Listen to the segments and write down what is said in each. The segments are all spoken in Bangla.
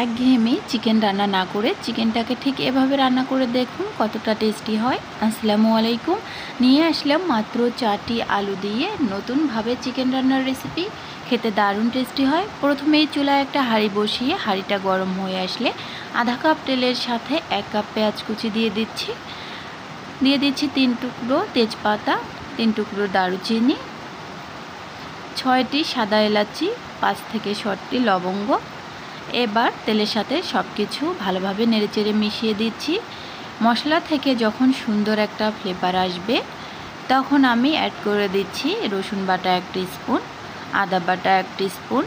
একঘেয়েমি চিকেন রান্না না করে চিকেনটাকে ঠিক এভাবে রান্না করে দেখুন কতটা টেস্টি হয়। আসসালামু আলাইকুম। নিয়ে আসলাম মাত্র 4টি আলু দিয়ে নতুনভাবে চিকেন রান্নার রেসিপি। খেতে দারুণ টেস্টি হয়। প্রথমেই চুলায় একটা হাঁড়ি বসিয়ে হাঁড়িটা গরম হয়ে আসলে আধা কাপ তেলের সাথে 1 কাপ পেঁয়াজ কুচি দিয়ে দিচ্ছি। 3 টুকরো তেজপাতা, 3 টুকরো দারুচিনি, 6টি সাদা এলাচি, 5 থেকে 7টি লবঙ্গ। এবার তেলের সাথে সব কিছু ভালোভাবে নেড়েচেড়ে মিশিয়ে দিচ্ছি। মশলা থেকে যখন সুন্দর একটা ফ্লেভার আসবে তখন আমি অ্যাড করে দিচ্ছি রসুন বাটা 1 টিস্পুন, আদা বাটা 1 টিস্পুন,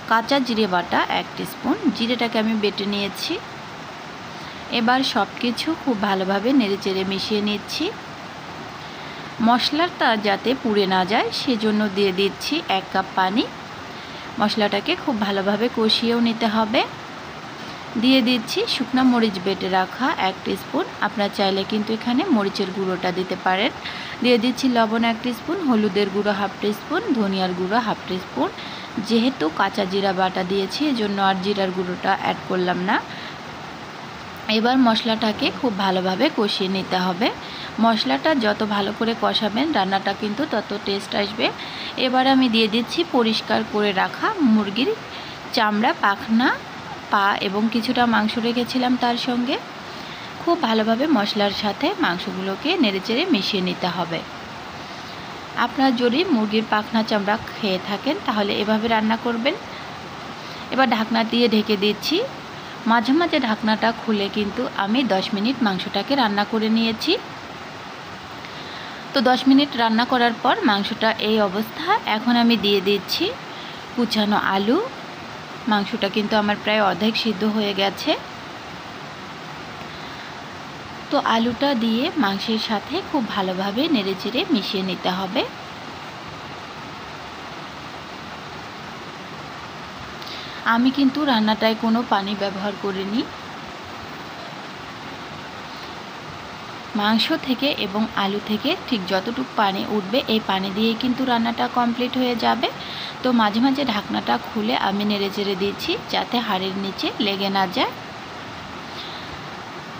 কাঁচা জিরে বাটা 1 টিস্পুন। জিরেটাকে আমি বেটে নিয়েছি। এবার সব কিছু খুব ভালোভাবে নেড়েচেড়ে মিশিয়ে নিচ্ছি। মশলাটা যাতে পুড়ে না যায় সেজন্য দিয়ে দিচ্ছি 1 কাপ পানি। মশলাটাকে খুব ভালোভাবে কষিয়েও নিতে হবে। দিয়ে দিচ্ছি শুকনো মরিচ বেটে রাখা 1 টিস্পুন। আপনারা চাইলে কিন্তু এখানে মরিচের গুঁড়োটা দিতে পারেন। দিয়ে দিচ্ছি লবণ 1 টিস্পুন, হলুদের গুঁড়ো 1/2 টিস্পুন, ধনিয়ার গুঁড়ো 1/2 টিস্পুন। যেহেতু কাঁচা জিরা বাটা দিয়েছি এজন্য আর জিরার গুঁড়োটা অ্যাড করলাম না। এবার মশলাটাকে খুব ভালোভাবে কষিয়ে নিতে হবে। মশলাটা যত ভালো করে কষাবেন রান্নাটা কিন্তু তত টেস্ট আসবে। এবার আমি দিয়ে দিচ্ছি পরিষ্কার করে রাখা মুরগির চামড়া, পাখনা, পা এবং কিছুটা মাংস রেখেছিলাম তার সঙ্গে। খুব ভালোভাবে মশলার সাথে মাংসগুলোকে নেড়েচেড়ে মিশিয়ে নিতে হবে। আপনারা যদি মুরগির পাখনা চামড়া খেয়ে থাকেন তাহলে এভাবে রান্না করবেন। এবার ঢাকনা দিয়ে ঢেকে দিচ্ছি। মাঝে মাঝে ঢাকনাটা খুলে কিন্তু আমি 10 মিনিট মাংসটাকে রান্না করে নিয়েছি। তো 10 মিনিট রান্না করার পর মাংসটা এই অবস্থা। এখন আমি দিয়ে দিচ্ছি কুচানো আলু। মাংসটা কিন্তু আমার প্রায় অর্ধেক সিদ্ধ হয়ে গেছে। তো আলুটা দিয়ে মাংসের সাথে খুব ভালোভাবে নেড়েচেড়ে মিশিয়ে নিতে হবে। আমি কিন্তু রান্নাটায় কোনো পানি ব্যবহার করিনি। মাংস থেকে এবং আলু থেকে ঠিক যতটুকু পানি উঠবে এই পানি দিয়ে কিন্তু রান্নাটা কমপ্লিট হয়ে যাবে। তো মাঝে মাঝে ঢাকনাটা খুলে আমি নেড়েচেড়ে দিচ্ছি যাতে হাঁড়ির নিচে লেগে না যায়।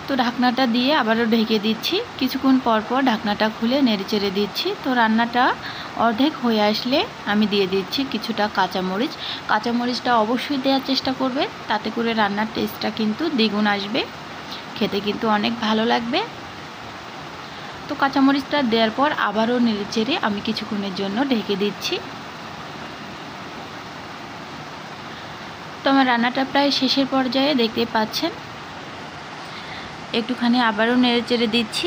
তো ঢাকনাটা দিয়ে আবারও ঢেকে দিচ্ছি। কিছুক্ষণ পর পর ঢাকনাটা খুলে নেড়েচেড়ে দিচ্ছি। তো রান্নাটা অর্ধেক হয়ে আসলে আমি দিয়ে দিচ্ছি কিছুটা কাঁচামরিচ। কাঁচামরিচটা অবশ্যই দেওয়ার চেষ্টা করবে, তাতে করে রান্নার টেস্টটা কিন্তু দ্বিগুণ আসবে, খেতে কিন্তু অনেক ভালো লাগবে। তো কাঁচামরিচটা দেওয়ার পর আবারও নেড়েচেড়ে আমি কিছুক্ষণের জন্য ঢেকে দিচ্ছি। তো আমার রান্নাটা প্রায় শেষের পর্যায়ে দেখতে পাচ্ছেন। একটুখানি আবারও নেড়েচেড়ে দিচ্ছি।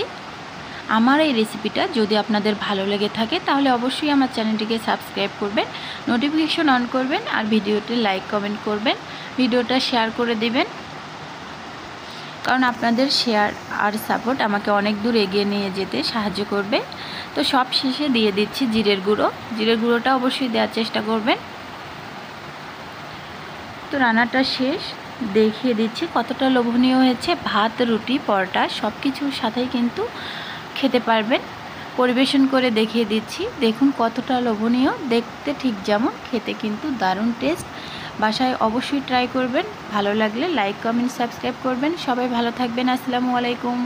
আমার এই রেসিপিটা যদি আপনাদের ভালো লেগে থাকে তাহলে অবশ্যই আমার চ্যানেলটিকে সাবস্ক্রাইব করবেন, নোটিফিকেশন অন করবেন আর ভিডিওতে লাইক কমেন্ট করবেন, ভিডিওটা শেয়ার করে দিবেন। কারণ আপনাদের শেয়ার আর সাপোর্ট আমাকে অনেক দূর এগিয়ে নিয়ে যেতে সাহায্য করবে। তো সব শেষে দিয়ে দিচ্ছি জিরের গুঁড়ো। জিরের গুঁড়োটা অবশ্যই দেওয়ার চেষ্টা করবেন। তো রান্নাটা শেষ, দেখিয়ে দিচ্ছি কতটা লোভনীয় হয়েছে। ভাত, রুটি, পরোটা সব কিছুর সাথেই কিন্তু খেতে পারবেন। পরিবেশন করে দেখিয়ে দিচ্ছি, দেখুন কতটা লোভনীয় দেখতে, ঠিক যেমন খেতে কিন্তু দারুণ টেস্ট। বাসায় অবশ্যই ট্রাই করবেন। ভালো লাগলে লাইক কমেন্ট সাবস্ক্রাইব করবেন। সবাই ভালো থাকবেন। আসসালামু আলাইকুম।